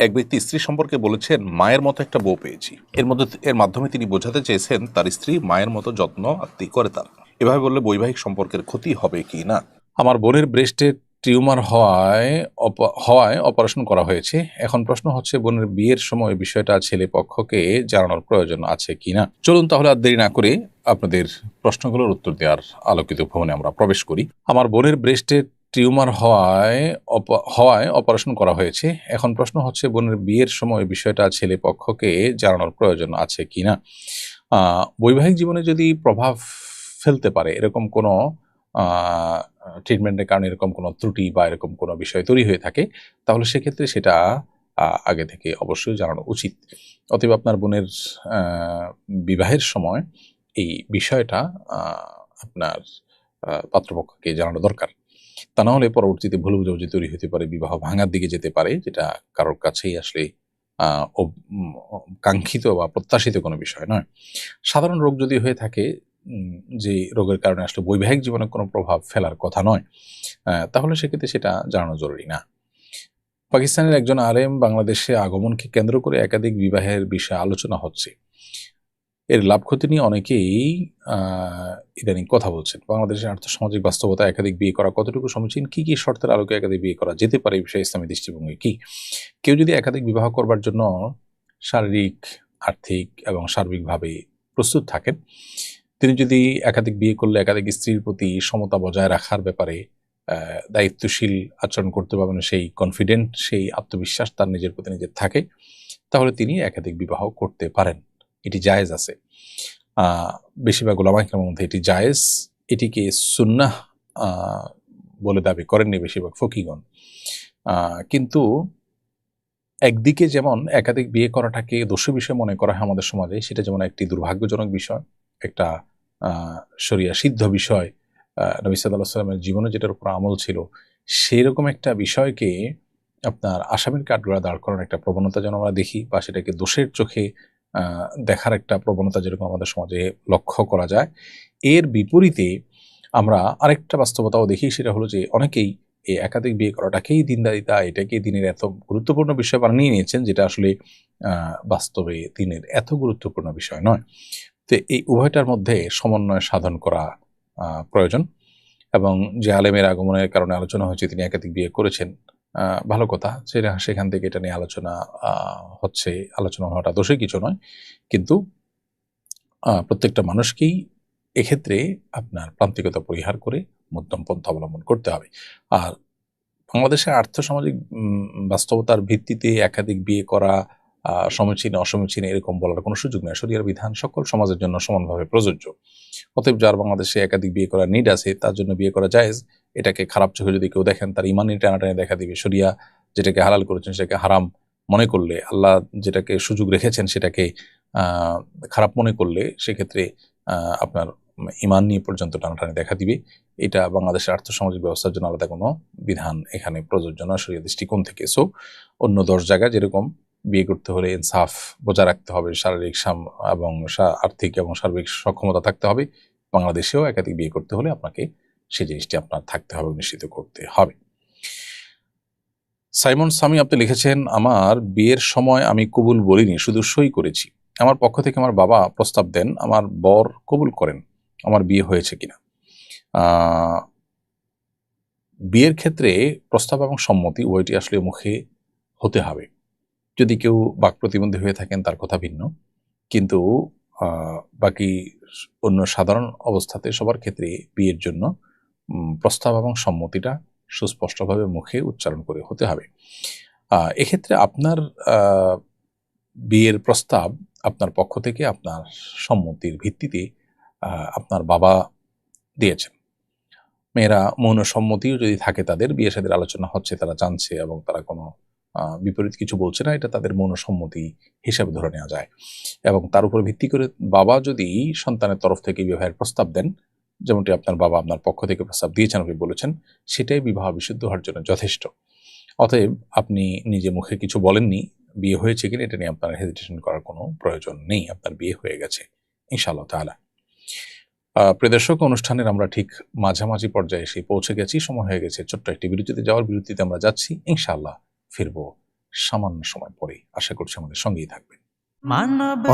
এক ব্যক্তি স্ত্রী সম্পর্কে বলেছেন মায়ের মতো একটা বউ পেয়েছি। এর মাধ্যমে তিনি বোঝাতে চেয়েছেন তার স্ত্রী মায়ের মতো যত্ন আত্তি করে তার। এভাবে বললে বৈবাহিক সম্পর্কের ক্ষতি হবে কি না? আমার বোনের ব্রেস্টে টিউমার হওয়ায় অপারেশন করা হয়েছে। এখন প্রশ্ন হচ্ছে বোনের বিয়ের সময় বিষয়টা ছেলে পক্ষকে জানানোর প্রয়োজন আছে কিনা। চলুন তাহলে আর দেরি না করে আপনাদের প্রশ্নগুলোর উত্তর দেওয়ার আলোকিত ভবনে আমরা প্রবেশ করি। আমার বোনের ব্রেস্টে টিউমার হওয়ায় অপারেশন করা হয়েছে। এখন প্রশ্ন হচ্ছে বোনের বিয়ের সময় বিষয়টা ছেলে পক্ষকে জানানোর প্রয়োজন আছে কিনা। বৈবাহিক জীবনে যদি প্রভাব ফেলতে পারে এরকম কোনো ট্রিটমেন্টের কারণে এরকম কোনো ত্রুটি বা এরকম কোনো বিষয় তৈরি হয়ে থাকে, তাহলে সেক্ষেত্রে সেটা আগে থেকে অবশ্যই জানানো উচিত। অতএব আপনার বোনের বিবাহের সময় এই বিষয়টা আপনার পাত্রপক্ষকে জানানো দরকার। তা না হলে পরবর্তীতে ভুল বুঝাবুঝি তৈরি হতে পারে, বিবাহ ভাঙার দিকে যেতে পারে, যেটা কারোর কাছেই আসলে কাঙ্ক্ষিত বা প্রত্যাশিত কোনো বিষয় নয়। সাধারণ রোগ যদি হয়ে থাকে, যে রোগের কারণে আসলে বৈবাহিক জীবনে কোনো প্রভাব ফেলার কথা নয়, তাহলে সেক্ষেত্রে সেটা জানানো জরুরি না। পাকিস্তানের একজন আলেম বাংলাদেশে আগমনকে কেন্দ্র করে একাধিক বিবাহের বিষয়ে আলোচনা হচ্ছে। এর লাভ ক্ষতি নিয়ে অনেকেই ইদানিং কথা বলছেন। বাংলাদেশের আর্থসামাজিক বাস্তবতা একাধিক বিয়ে করা কতটুকু সমীচীন, কি কি শর্তের আলোকে একাধিক বিয়ে করা যেতে পারে, এই বিষয়ে ইসলামী দৃষ্টিভঙ্গি কি? কেউ যদি একাধিক বিবাহ করবার জন্য শারীরিক, আর্থিক এবং সার্বিকভাবে প্রস্তুত থাকেন, তিনি যদি একাধিক বিয়ে করলে একাধিক স্ত্রীর প্রতি সমতা বজায় রাখার ব্যাপারে দায়িত্বশীল আচরণ করতে পারবেন, সেই কনফিডেন্ট, সেই আত্মবিশ্বাস তার নিজের প্রতি নিজের থাকে, তাহলে তিনি একাধিক বিবাহ করতে পারেন। এটি জায়েজ আছে। বেশিরভাগ উলামা ইকরামের মধ্যে এটি জায়েজ, এটিকে সুন্নাহ বলে দাবি করেননি বেশিরভাগ ফকিগণ। কিন্তু একদিকে যেমন একাধিক বিয়ে করাটাকে দোষী বিষয় মনে করা হয় আমাদের সমাজে, সেটা যেমন একটি দুর্ভাগ্যজনক বিষয়, একটা শরিয়া সিদ্ধ বিষয়, নবী সাল্লাল্লাহু আলাইহি ওয়াসাল্লামের জীবনে যেটার উপর আমল ছিল, সেরকম একটা বিষয়কে আপনার আসামির কাঠগড়ায় দাঁড় করানোর একটা প্রবণতা যেন আমরা দেখি, বা সেটাকে দোষের চোখে দেখার একটা প্রবণতা যেরকম আমাদের সমাজে লক্ষ্য করা যায়। এর বিপরীতে আমরা আরেকটা বাস্তবতাও দেখি, সেটা হলো যে অনেকেই এই একাধিক বিয়ে করাটাকেই দিনদারিতা, এটাকে দিনের এত গুরুত্বপূর্ণ বিষয় বানিয়ে নিয়েছেন, যেটা আসলে বাস্তবে দিনের এত গুরুত্বপূর্ণ বিষয় নয়। তো এই উভয়টার মধ্যে সমন্বয় সাধন করা প্রয়োজন। এবং যে আলেমের আগমনের কারণে আলোচনা হয়েছে, তিনি একাধিক বিয়ে করেছেন, ভালো কথা। সেখান থেকে এটা নিয়ে আলোচনা হচ্ছে। আলোচনা হওয়াটা দোষের কিছু নয়, কিন্তু প্রত্যেকটা মানুষকেই এক্ষেত্রে আপনার প্রান্তিকতা পরিহার করে মধ্যম পন্থা অবলম্বন করতে হবে। আর বাংলাদেশের আর্থসামাজিক বাস্তবতার ভিত্তিতে একাধিক বিয়ে করা সমীচীন অসমীচীন এরকম বলার কোনো সুযোগ নেই। শরিয়ার বিধান সকল সমাজের জন্য সমানভাবে প্রযোজ্য। অতএব যার বাংলাদেশে একাধিক বিয়ে করার নিড আছে, তার জন্য বিয়ে করা জায়েজ। এটাকে খারাপ চোখে যদি কেউ দেখেন, তার ইমানি টানাটানি দেখা দিবে। শরিয়া যেটাকে হালাল করেছেন সেটাকে হারাম মনে করলে, আল্লাহ যেটাকে সুযোগ রেখেছেন সেটাকে খারাপ মনে করলে, সেক্ষেত্রে আপনার ইমান নিয়ে পর্যন্ত টানাটানি দেখা দিবে। এটা বাংলাদেশের আর্থসামাজিক ব্যবস্থার জন্য আলাদা কোনো বিধান এখানে প্রযোজ্য নয় শরিয়া দৃষ্টিকোণ থেকে। সো অন্য 10 জায়গায় যেরকম বিয়ে করতে হলে ইনসাফ বজায় রাখতে হবে, শারীরিক এবং আর্থিক এবং সার্বিক সক্ষমতা থাকতে হবে, বাংলাদেশেও একাধিক বিয়ে করতে হলে আপনাকে সেই জিনিসটি আপনার থাকতে হবে, নিশ্চিত করতে হবে। সাইমন সামি আপনি লিখেছেন, আমার বিয়ের সময় আমি কবুল বলিনি, শুধু সই করেছি। আমার পক্ষ থেকে আমার বাবা প্রস্তাব দেন, আমার বর কবুল করেন। আমার বিয়ে হয়েছে কিনা? বিয়ের ক্ষেত্রে প্রস্তাব এবং সম্মতি উভয়টি আসলে মুখে হতে হবে। যদি কেউ বাক প্রতিবন্ধী হয়ে থাকেন তার কথা ভিন্ন, কিন্তু বাকি অন্য সাধারণ অবস্থাতে সবার ক্ষেত্রে বিয়ের জন্য প্রস্তাব এবং সম্মতিটা সুস্পষ্টভাবে মুখে উচ্চারণ করে হতে হবে। এক্ষেত্রে আপনার বিয়ের প্রস্তাব আপনার পক্ষ থেকে আপনার সম্মতির ভিত্তিতে আপনার বাবা দিয়েছেন। মেয়েরা মৌন সম্মতিও যদি থাকে, তাদের বিয়ে শাদীর আলোচনা হচ্ছে, তারা জানছে এবং তারা কোনো বিপরীত কিছু বলছে না, এটা তাদের মৌন সম্মতি হিসাবে ধরে নেওয়া যায়। এবং তার উপর ভিত্তি করে বাবা যদি সন্তানের তরফ থেকে বিবাহের প্রস্তাব দেন, যেমনটি আপনার বাবা আপনার পক্ষ থেকে প্রস্তাব দিয়েছেন, আপনি বলেছেন, সেটাই বিবাহ বিশুদ্ধ হওয়ার জন্য যথেষ্ট। অতএব আপনি নিজে মুখে কিছু বলেননি, বিয়ে হয়েছে কিনা এটা নিয়ে আপনার হেজিটেশন করার কোনো প্রয়োজন নেই। আপনার বিয়ে হয়ে গেছে ইনশাআল্লাহ তাআলা। প্রিয় দর্শক, অনুষ্ঠানের আমরা ঠিক মাঝামাঝি পর্যায়ে এসে পৌঁছে গেছি। সময় হয়ে গেছে ছোট্ট একটি বিরতিতে যাওয়ার। বিরতিতে আমরা যাচ্ছি, ইনশাআল্লাহ ফিরবো সামান্য সময় পরেই। আশা করছি আমাদের সঙ্গেই থাকবেন।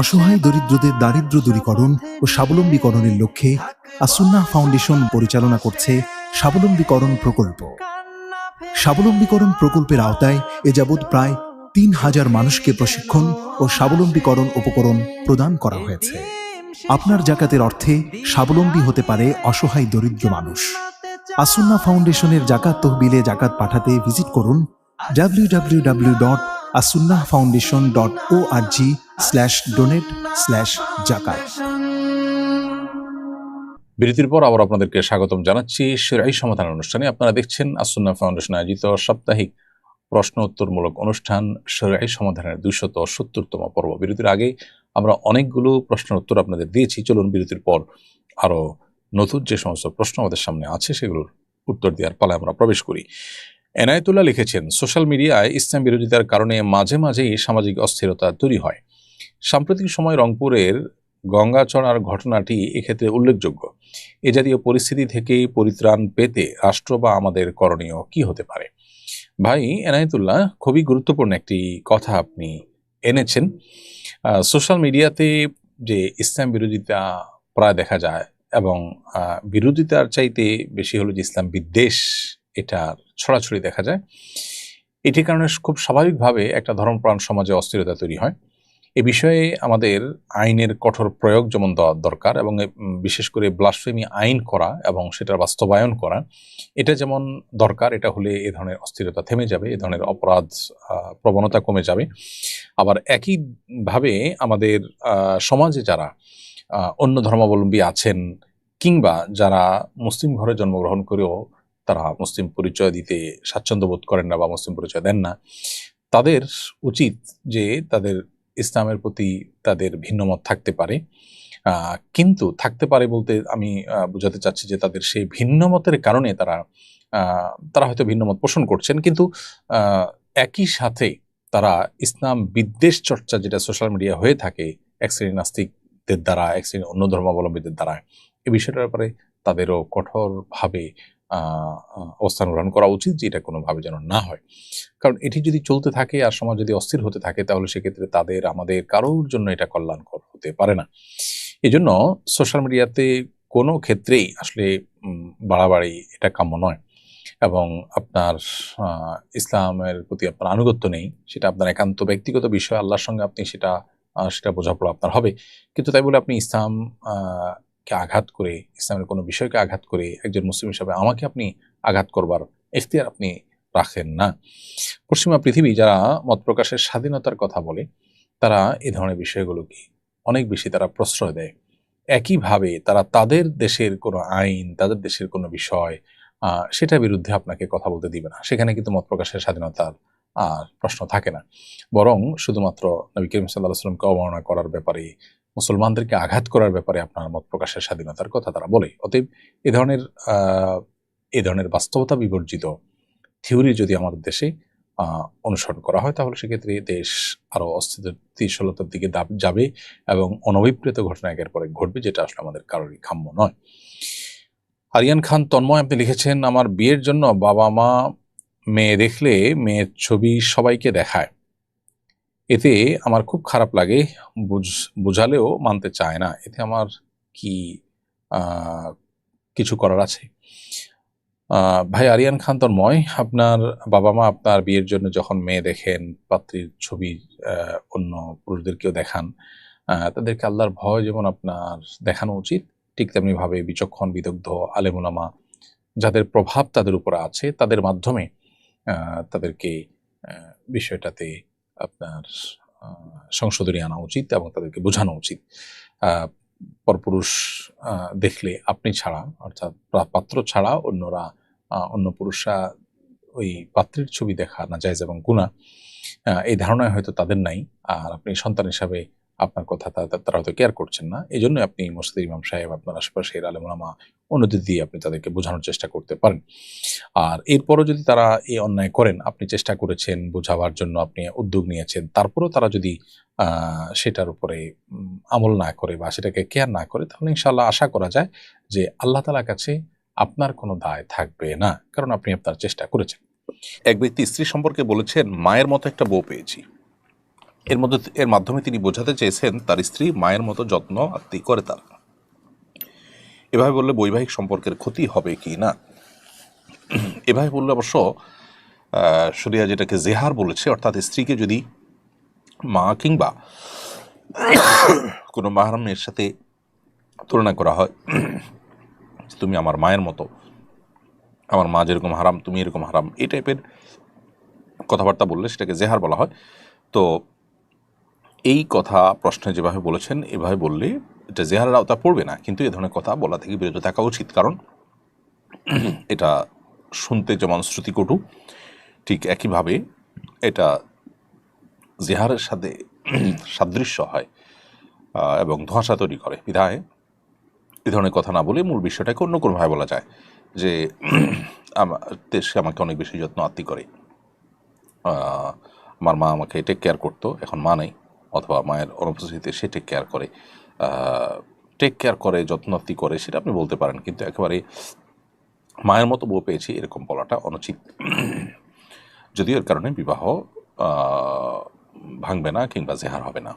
অসহায় দরিদ্রদের দারিদ্র্য দূরীকরণ ও স্বাবলম্বীকরণের লক্ষ্যে আসুন্নাহ ফাউন্ডেশন পরিচালনা করছে স্বাবলম্বীকরণ প্রকল্প। স্বাবলম্বীকরণ প্রকল্পের আওতায় এ যাবৎ প্রায় ৩,০০০ মানুষকে প্রশিক্ষণ ও স্বাবলম্বীকরণ উপকরণ প্রদান করা হয়েছে। আপনার জাকাতের অর্থে স্বাবলম্বী হতে পারে অসহায় দরিদ্র মানুষ। আসুন্নাহ ফাউন্ডেশনের জাকাত তহবিলে জাকাত পাঠাতে ভিজিট করুন www.asunnahfoundation.org/donate/zakat। বিরতির পর আবার আপনাদেরকে স্বাগতম জানাচ্ছি সেরাই সমাধান অনুষ্ঠানে। আপনারা দেখছেন আসুন্নাহ ফাউন্ডেশন আয়োজিত সাপ্তাহিক প্রশ্ন উত্তরমূলক অনুষ্ঠান সেরাই সমাধানের ২৭০তম পর্ব। বিরতির আগে আমরা অনেকগুলো প্রশ্নের উত্তর আপনাদের দিয়েছি। চলুন বিরতির পর আরো নতুন যে সমস্ত প্রশ্ন আমাদের সামনে আছে সেগুলোর উত্তর দেওয়ার পালায় আমরা প্রবেশ করি। এনায়েতুল্লাহ লিখেছেন, সোশ্যাল মিডিয়ায় ইসলাম বিরোধিতার কারণে মাঝে মাঝেই সামাজিক অস্থিরতা তৈরি হয়। সাম্প্রতিক সময় রংপুরের গঙ্গাচড়ার ঘটনাটি এক্ষেত্রে উল্লেখযোগ্য। এ জাতীয় পরিস্থিতি থেকে পরিত্রাণ পেতে রাষ্ট্র বা আমাদের করণীয় কি হতে পারে? ভাই এনায়েতুল্লাহ, খুবই গুরুত্বপূর্ণ একটি কথা আপনি এনেছেন। সোশ্যাল মিডিয়াতে যে ইসলাম বিরোধিতা প্রায় দেখা যায় এবং বিরোধিতার চাইতে বেশি হলো যে ইসলাম বিদ্বেষ, এটা ছড়াছড়ি দেখা যায়। এটির কারণে খুব স্বাভাবিকভাবে একটা ধর্মপ্রাণ সমাজে অস্থিরতা তৈরি হয়। এ বিষয়ে আমাদের আইনের কঠোর প্রয়োগ যেমন দরকার এবং বিশেষ করে ব্লাসফেমি আইন করা এবং সেটার বাস্তবায়ন করা, এটা যেমন দরকার। এটা হলে এ ধরনের অস্থিরতা থেমে যাবে, এ ধরনের অপরাধ প্রবণতা কমে যাবে। আবার একইভাবে আমাদের সমাজে যারা অন্য ধর্মাবলম্বী আছেন কিংবা যারা মুসলিম ঘরে জন্মগ্রহণ করেও তারা মুসলিম পরিচয় দিতে স্বাচ্ছন্দ্য বোধ করেন না বা মুসলিম পরিচয় দেন না, তাদের উচিত যে তাদের ইসলামের প্রতি তাদের ভিন্নমত থাকতে পারে, কিন্তু থাকতে পারে বলতে আমি বোঝাতে চাচ্ছি যে তাদের সেই ভিন্নমতের কারণে তারা হয়তো ভিন্নমত পোষণ করছেন, কিন্তু একই সাথে তারা ইসলাম বিদ্বেষ চর্চা যেটা সোশ্যাল মিডিয়া হয়ে থাকে এক শ্রেণীর নাস্তিকদের দ্বারা, এক শ্রেণীর অন্য ধর্মাবলম্বীদের দ্বারা, এই বিষয়টার ব্যাপারে তাদেরও কঠোরভাবে অবস্থান গ্রহণ করা উচিত যে এটা কোনোভাবে যেন না হয়। কারণ এটি যদি চলতে থাকে আর সমাজ যদি অস্থির হতে থাকে তাহলে সেক্ষেত্রে তাদের আমাদের কারোর জন্য এটা কল্যাণকর হতে পারে না। এই জন্য সোশ্যাল মিডিয়াতে কোনো ক্ষেত্রেই আসলে বাড়াবাড়ি এটা কাম্য নয়। এবং আপনার ইসলামের প্রতি আপনার আনুগত্য নেই, সেটা আপনার একান্ত ব্যক্তিগত বিষয়। আল্লাহর সঙ্গে আপনি সেটা বোঝাপড়া আপনার হবে, কিন্তু তাই বলে আপনি ইসলাম কে আঘাত করে, ইসলামের কোনো বিষয়কে আঘাত করে একজন মুসলিম হিসাবে আমাকে আপনি আঘাত করবার এখতিয়ার আপনি রাখেন না। পশ্চিমা পৃথিবী যারা মত প্রকাশের স্বাধীনতার কথা বলে তারা এ ধরনের বিষয়গুলোকে অনেক বেশি তারা প্রশ্রয় দেয়। একইভাবে তারা তাদের দেশের কোনো আইন, তাদের দেশের কোনো বিষয় সেটার বিরুদ্ধে আপনাকে কথা বলতে দিবে না। সেখানে কিন্তু মত প্রকাশের স্বাধীনতার প্রশ্ন থাকে না, বরং শুধুমাত্র নবী করিম সাল্লাল্লাহু আলাইহি ওয়াসাল্লামকে অবমাননা করার ব্যাপারে, মুসলমানদেরকে আঘাত করার ব্যাপারে আপনার মত প্রকাশের স্বাধীনতার কথা তারা বলে। অতএব এ ধরনের বাস্তবতা বিবর্জিত থিওরি যদি আমাদের দেশে অনুসরণ করা হয় তাহলে সেক্ষেত্রে দেশ আরো অস্থিতিশীলতার দিকে যাবে এবং অনভিপ্রেত ঘটনা একের পর এক ঘটবে, যেটা আসলে আমাদের কারোরই কাম্য নয়। আরিয়ান খান তন্ময় আপনি লিখেছেন, আমার বিয়ের জন্য বাবা মা মেয়ে দেখলে মেয়ের ছবি সবাইকে দেখায়, এতে আমার খুব খারাপ লাগে, বুঝালেও মানতে চায় না, এতে আমার কি কিছু করার আছে? ভাই আরিয়ান খান তন্ময়, আপনার বাবা মা আপনার বিয়ের জন্য যখন মেয়ে দেখেন, পাত্রীর ছবি অন্য পুরুষদেরকেও দেখান, তাদেরকে আল্লাহর ভয় যেমন আপনার দেখানো উচিত, ঠিক তেমনিভাবে বিচক্ষণ বিদগ্ধ আলেম ওলামা যাদের প্রভাব তাদের উপরে আছে তাদের মাধ্যমে তাদেরকে বিষয়টাতে আপনার সংশোধনী আনা উচিত এবং তাদেরকে বোঝানো উচিত। পরপুরুষ দেখলে আপনি ছাড়া, অর্থাৎ পাত্র ছাড়া অন্য পুরুষরা ওই পাত্রের ছবি দেখা নাজায়েজ এবং গুনাহ, এই ধারণায় হয়তো তাদের নাই। আর আপনি সন্তান হিসাবে আপনার কথা তারা হয়তো কেয়ার করছেন না। এই জন্য আপনি মসজিদের ইমাম সাহেব, আপনার আশেপাশের আলেম ওলামা অন্যদের দিয়ে আপনি তাদেরকে বোঝানোর চেষ্টা করতে পারেন। আর এরপরও যদি তারা এই অন্যায় করেন, আপনি চেষ্টা করেছেন বোঝাবার জন্য, আপনি উদ্যোগ নিয়েছেন, তারপরেও তারা যদি সেটার উপরে আমল না করে বা সেটাকে কেয়ার না করে, তাহলে ইনশাআল্লাহ আশা করা যায় যে আল্লাহ তাআলার কাছে আপনার কোনো দায় থাকবে না, কারণ আপনি আপনার চেষ্টা করেছেন। এক ব্যক্তি স্ত্রী সম্পর্কে বলেছেন মায়ের মতো একটা বউ পেয়েছি। এর মাধ্যমে তিনি বোঝাতে চেয়েছেন তার স্ত্রী মায়ের মতো যত্ন আত্তি করে তার। এভাবে বললে বৈবাহিক সম্পর্কের ক্ষতি হবে কি না? এভাবে বললে অবশ্য শরিয়া যেটাকে জেহার বলেছে, অর্থাৎ স্ত্রীকে যদি মা কিংবা কোনো মাহরামের সাথে তুলনা করা হয়, তুমি আমার মায়ের মতো, আমার মা যেরকম হারাম তুমি এরকম হারাম, এই টাইপের কথাবার্তা বললে সেটাকে জেহার বলা হয়। তো এই কথা প্রশ্নে যেভাবে বলেছেন এভাবে বললে এটা জেহারের আওতা পড়বে না, কিন্তু এ ধরনের কথা বলা থেকে বিরত থাকা উচিত, কারণ এটা শুনতে যেমন শ্রুতিকটু, ঠিক একইভাবে এটা জেহারের সাথে সাদৃশ্য হয় এবং ধোঁয়াশা তৈরি করে। বিধায় এ ধরনের কথা না বলে মূল বিষয়টাকে অন্য কোনোভাবে বলা যায় যে সে আমাকে অনেক বেশি যত্ন আত্তি করে, আমার মা আমাকে টেক কেয়ার করতো, এখন মা নেই, অথবা মায়ের অনুপস্থিতিতে সে টেক কেয়ার করে যত্নাত্তি করে, সেটা আপনি বলতে পারেন, কিন্তু একেবারে মায়ের মতো বউ পেয়েছি এরকম বলাটা অনুচিত। যদিও এর কারণে বিবাহ ভাঙবে না কিংবা জেহার হবে না।